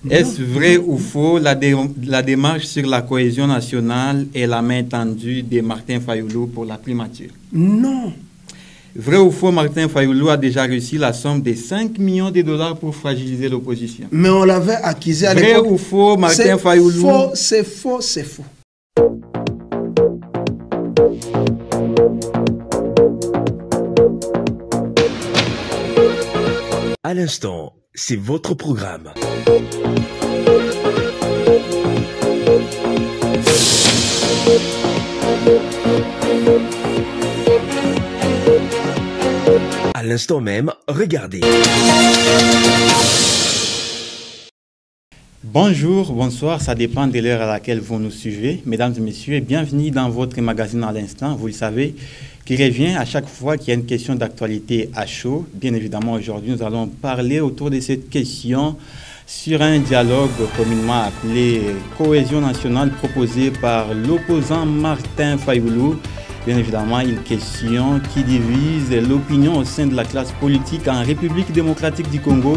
Est-ce vrai ou faux la démarche sur la cohésion nationale et la main tendue de Martin Fayoulou pour la primature? Non. Vrai ou faux, Martin Fayoulou a déjà reçu la somme de 5 millions de dollars pour fragiliser l'opposition? Mais on l'avait accusé à l'époque. Vrai ou faux, Martin Fayoulou? C'est faux, c'est faux. À l'instant, c'est votre programme. À l'instant même, regardez. Bonjour, bonsoir, ça dépend de l'heure à laquelle vous nous suivez. Mesdames et messieurs, bienvenue dans votre magazine à l'instant. Vous le savez, qui revient à chaque fois qu'il y a une question d'actualité à chaud. Bien évidemment, aujourd'hui, nous allons parler autour de cette question sur un dialogue communément appelé Cohésion nationale proposé par l'opposant Martin Fayoulou. Bien évidemment, une question qui divise l'opinion au sein de la classe politique en République démocratique du Congo.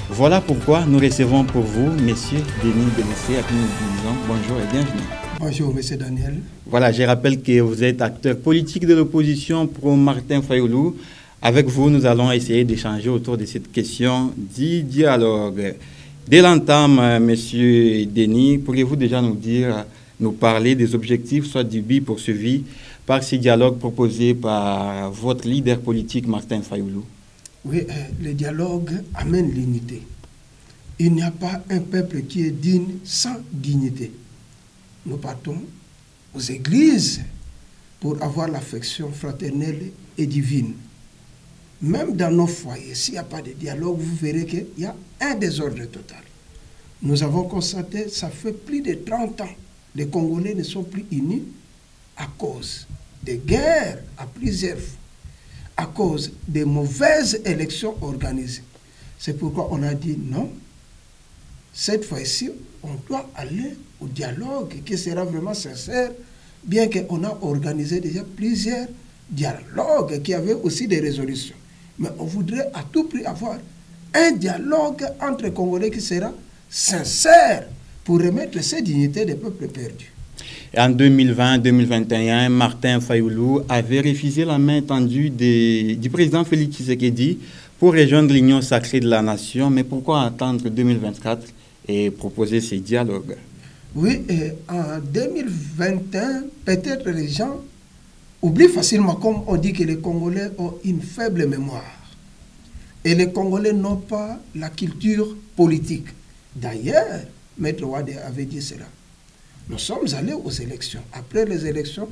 Voilà pourquoi nous recevons pour vous Monsieur Denis Benessé, à qui nous disons bonjour et bienvenue. Bonjour, Monsieur Daniel. Voilà, je rappelle que vous êtes acteur politique de l'opposition pour Martin Fayoulou. Avec vous, nous allons essayer d'échanger autour de cette question du dialogue. Dès l'entame, Monsieur Denis, pourriez-vous déjà nous parler des objectifs, soit du but poursuivi par ce dialogue proposé par votre leader politique, Martin Fayoulou? Oui, le dialogue amène l'unité. Il n'y a pas un peuple qui est digne sans dignité. Nous partons aux églises pour avoir l'affection fraternelle et divine. Même dans nos foyers, s'il n'y a pas de dialogue, vous verrez qu'il y a un désordre total. Nous avons constaté, ça fait plus de 30 ans, les Congolais ne sont plus unis à cause des guerres à plusieurs fois, à cause des mauvaises élections organisées. C'est pourquoi on a dit non, cette fois-ci, on doit aller au dialogue qui sera vraiment sincère, bien qu'on a organisé déjà plusieurs dialogues qui avaient aussi des résolutions. Mais on voudrait à tout prix avoir un dialogue entre Congolais qui sera sincère pour remettre ces dignités des peuples perdus. En 2020-2021, Martin Fayoulou avait refusé la main tendue du président Félix Tshisekedi pour rejoindre l'Union sacrée de la nation. Mais pourquoi attendre 2024 et proposer ces dialogues? Oui, et en 2021, peut-être les gens oublient facilement, comme on dit que les Congolais ont une faible mémoire. Et les Congolais n'ont pas la culture politique. D'ailleurs, Maître Wade avait dit cela. Nous sommes allés aux élections. Après les élections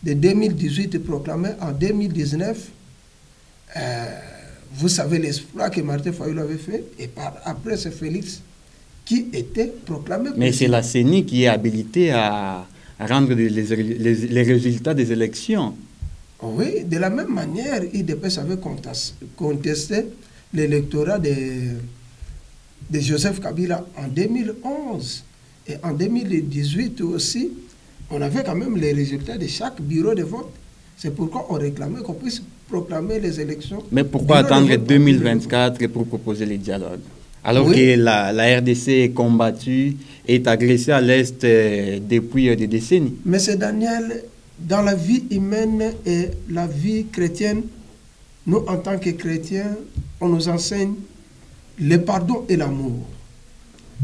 de 2018 proclamées en 2019, vous savez l'exploit que Martin Fayoulou avait fait, et après c'est Félix qui était proclamé. Mais c'est la CENI qui est habilitée à rendre les résultats des élections. Oui, de la même manière, IDPS avait contesté l'électorat de Joseph Kabila en 2011. Et en 2018 aussi, on avait quand même les résultats de chaque bureau de vote. C'est pourquoi on réclamait qu'on puisse proclamer les élections. Mais pourquoi attendre 2024 pour proposer les dialogues? Alors que la RDC est combattue, est agressée à l'Est depuis des décennies. Mais c'est Daniel, dans la vie humaine et la vie chrétienne, nous en tant que chrétiens, on nous enseigne le pardon et l'amour.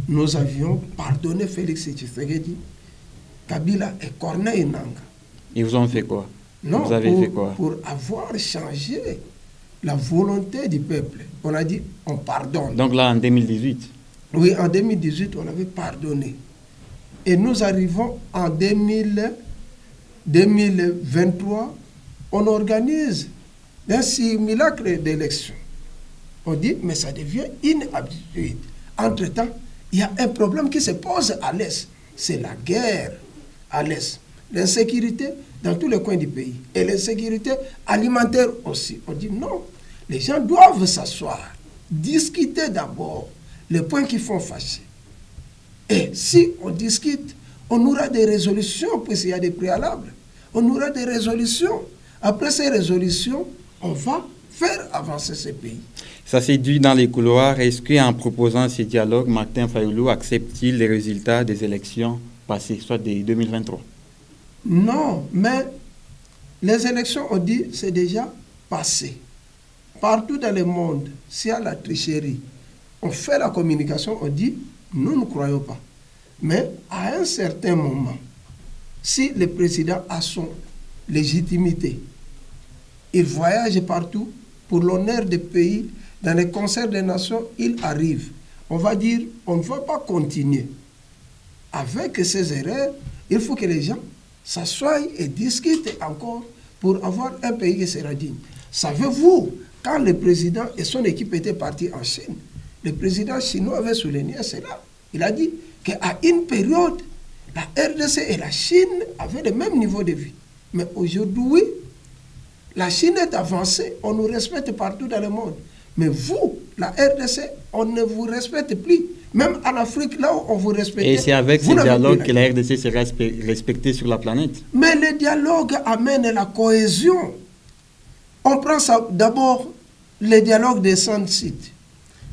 Nous avions pardonné Félix Tshisekedi, Kabila et Corneille Nangaa. Ils vous ont fait quoi? Non, vous avez fait quoi? Pour avoir changé la volonté du peuple. On a dit, on pardonne. Donc là, en 2018? Oui, en 2018, on avait pardonné. Et nous arrivons en 2023, on organise un simulacre d'élection. On dit, mais ça devient une habitude. Entre-temps, il y a un problème qui se pose à l'Est. C'est la guerre à l'Est. L'insécurité dans tous les coins du pays. Et l'insécurité alimentaire aussi. On dit non, les gens doivent s'asseoir, discuter d'abord les points qui font fâcher. Et si on discute, on aura des résolutions, puisqu'il y a des préalables. On aura des résolutions. Après ces résolutions, on va faire avancer ce pays. Ça s'est dit dans les couloirs. Est-ce qu'en proposant ces dialogues, Martin Fayoulou accepte-t-il les résultats des élections passées, soit de 2023? Non, mais les élections, on dit, c'est déjà passé. Partout dans le monde, s'il y a la tricherie, on fait la communication, on dit, nous ne croyons pas. Mais à un certain moment, si le président a son légitimité, il voyage partout pour l'honneur des pays, dans les concerts des nations, il arrive. On va dire, on ne va pas continuer. Avec ces erreurs, il faut que les gens s'assoient et discutent encore pour avoir un pays qui sera digne. Savez-vous, quand le président et son équipe étaient partis en Chine, le président chinois avait souligné cela. Il a dit qu'à une période, la RDC et la Chine avaient le même niveau de vie. Mais aujourd'hui, la Chine est avancée, on nous respecte partout dans le monde. Mais vous, la RDC, on ne vous respecte plus. Même en Afrique, là où on vous respecte. Et c'est avec ce dialogue que la RDC sera respectée sur la planète. Mais le dialogue amène la cohésion. On prend ça d'abord, le dialogue des 100 sites.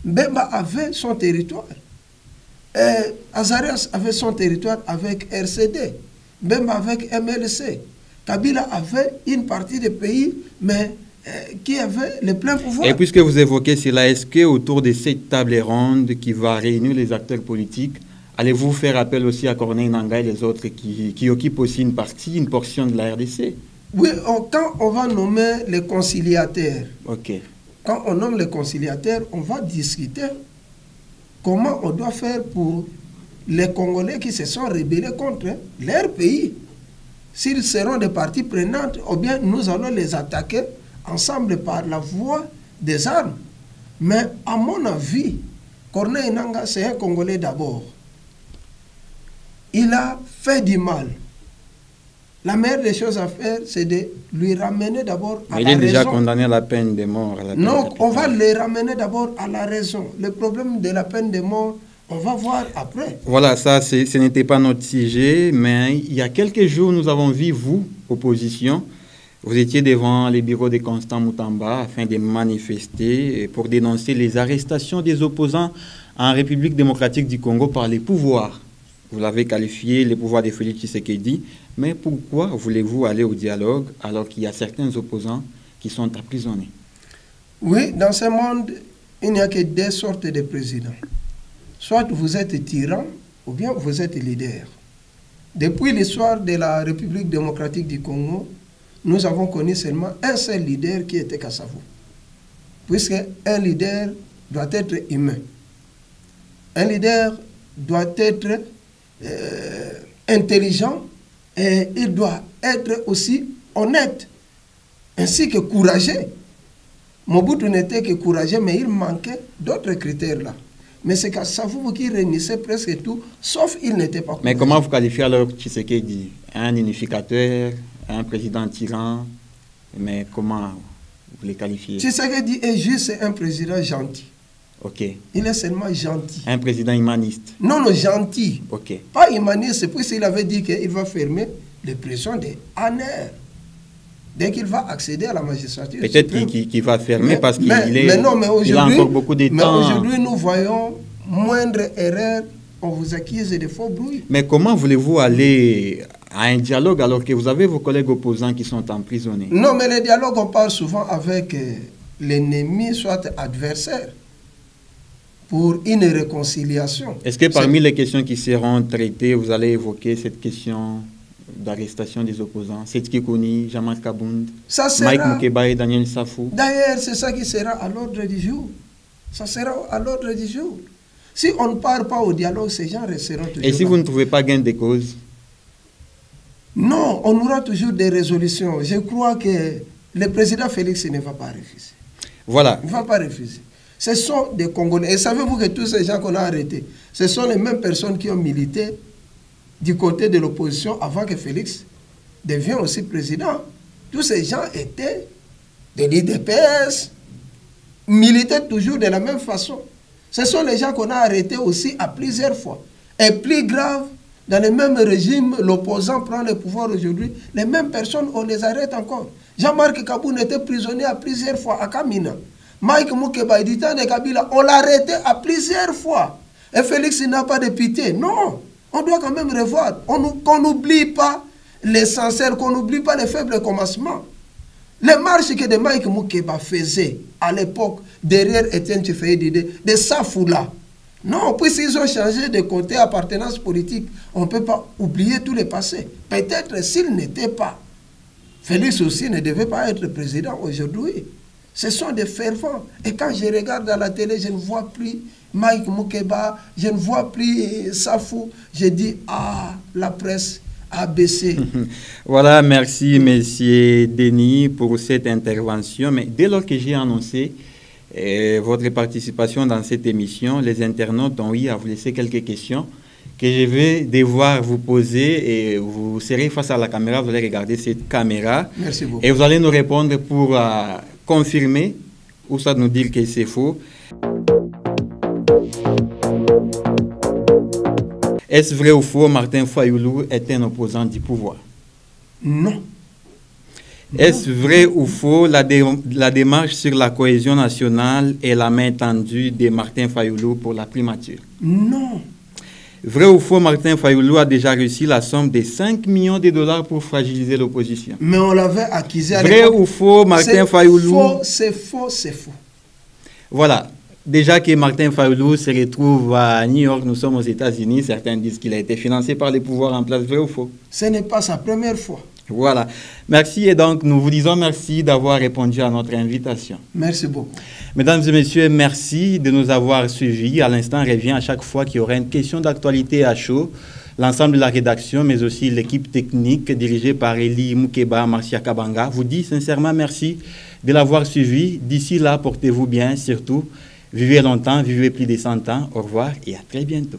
Bemba avait son territoire. Azarias avait son territoire avec RCD. Bemba avec MLC. Kabila avait une partie des pays, mais qui avait le plein pouvoir. Et puisque vous évoquez cela, est-ce que autour de cette table ronde qui va réunir les acteurs politiques, allez-vous faire appel aussi à Corneille Nangaa et les autres qui occupent aussi une partie, une portion de la RDC? Oui, quand on va nommer les conciliateurs, okay. Quand on nomme les conciliateurs, on va discuter comment on doit faire pour les Congolais qui se sont rebellés contre leur pays. S'ils seront des parties prenantes, ou bien nous allons les attaquer ensemble par la voie des armes. Mais à mon avis, Corneille Nangaa, c'est un Congolais d'abord. Il a fait du mal. La meilleure des choses à faire, c'est de lui ramener d'abord à la raison. Il est déjà condamné à la peine de mort. Non, on va les ramener d'abord à la raison. Le problème de la peine de mort, on va voir après. Voilà, ça, ce n'était pas notre sujet, mais il y a quelques jours, nous avons vu, vous, opposition, vous étiez devant les bureaux de Constant Moutamba afin de manifester pour dénoncer les arrestations des opposants en République démocratique du Congo par les pouvoirs. Vous l'avez qualifié, les pouvoirs de Félix Tshisekedi. Mais pourquoi voulez-vous aller au dialogue alors qu'il y a certains opposants qui sont emprisonnés? Oui, dans ce monde, il n'y a que deux sortes de présidents. Soit vous êtes tyran, ou bien vous êtes leader. Depuis l'histoire de la République démocratique du Congo, nous avons connu seulement un seul leader qui était Kassavou. Puisque un leader doit être humain. Un leader doit être intelligent et il doit être aussi honnête, ainsi que courageux. Mobutu n'était que courageux, mais il manquait d'autres critères là. Mais c'est Kassavou qui réunissait presque tout, sauf il n'était pas courageux. Mais comment vous qualifiez alors Tshisekedi? Un unificateur, un président tyran, mais comment vous les qualifiez? Tshisekedi est juste un président gentil. Ok. Il est seulement gentil. Un président humaniste? Non, non, gentil. Ok. Pas humaniste, puisqu'il avait dit qu'il va fermer les prisons des ANR. Dès qu'il va accéder à la magistrature. Peut-être qu'il va fermer parce qu'il a encore beaucoup de temps. Mais aujourd'hui, nous voyons moindre erreur, on vous accuse de faux bruits. Mais comment voulez-vous aller à un dialogue alors que vous avez vos collègues opposants qui sont emprisonnés? Non, mais le dialogue, on parle souvent avec l'ennemi, soit adversaire, pour une réconciliation. Est-ce que parmi les questions qui seront traitées, vous allez évoquer cette question d'arrestation des opposants? Setki Koni, Jean-Marc Kabound, Mike Mukeba et Daniel Safou. D'ailleurs, c'est ça qui sera à l'ordre du jour. Ça sera à l'ordre du jour. Si on ne part pas au dialogue, ces gens resteront toujours. Et si vous ne trouvez pas gain de cause? Non, on aura toujours des résolutions. Je crois que le président Félix ne va pas refuser. Voilà. Il ne va pas refuser. Ce sont des Congolais. Et savez-vous que tous ces gens qu'on a arrêtés, ce sont les mêmes personnes qui ont milité du côté de l'opposition avant que Félix devienne aussi président. Tous ces gens étaient de l'IDPS, militaient toujours de la même façon. Ce sont les gens qu'on a arrêtés aussi à plusieurs fois. Et plus grave, Dans le même régime, l'opposant prend le pouvoir aujourd'hui. Les mêmes personnes, on les arrête encore. Jean-Marc Kaboun était prisonnier à plusieurs fois à Kamina. Mike Moukeba, Editan et Kabila, on l'a arrêté à plusieurs fois. Et Félix n'a pas de pitié. Non, on doit quand même revoir. Qu'on n'oublie pas l'essentiel, qu'on n'oublie pas les faibles commencements. Les marches que de Mike Moukeba faisait à l'époque, derrière Étienne Tshisekedi, de Safoula. Non, puisqu'ils ont changé de côté appartenance politique, on ne peut pas oublier tout le passé. Peut-être s'il n'était pas, Félix aussi ne devait pas être président aujourd'hui. Ce sont des fervents. Et quand je regarde à la télé, je ne vois plus Mike Moukeba, je ne vois plus Safou. Je dis, ah, la presse a baissé. Voilà, merci, monsieur Denis, pour cette intervention. Mais dès lors que j'ai annoncé votre participation dans cette émission, les internautes ont eu à vous laisser quelques questions que je vais devoir vous poser et vous serez face à la caméra, vous allez regarder cette caméra. Merci beaucoup. Et vous allez nous répondre pour confirmer ou ça nous dire que c'est faux. Est-ce vrai ou faux, Martin Fayoulou est un opposant du pouvoir? Non. Est-ce vrai ou faux, la démarche sur la cohésion nationale et la main tendue de Martin Fayoulou pour la primature? Non. Vrai ou faux, Martin Fayoulou a déjà reçu la somme de 5 millions de dollars pour fragiliser l'opposition? Mais on l'avait accusé à l'époque. Vrai ou faux, Martin Fayoulou? C'est faux, c'est faux. Voilà. Déjà que Martin Fayoulou se retrouve à New York, nous sommes aux États-Unis, certains disent qu'il a été financé par les pouvoirs en place. Vrai ou faux? Ce n'est pas sa première fois. Voilà. Merci et donc nous vous disons merci d'avoir répondu à notre invitation. Merci beaucoup. Mesdames et messieurs, merci de nous avoir suivis. À l'instant, revient à chaque fois qu'il y aura une question d'actualité à chaud. L'ensemble de la rédaction, mais aussi l'équipe technique dirigée par Eli Moukeba, Marcia Kabanga, vous dit sincèrement merci de l'avoir suivi. D'ici là, portez-vous bien, surtout. Vivez longtemps, vivez plus de 100 ans. Au revoir et à très bientôt.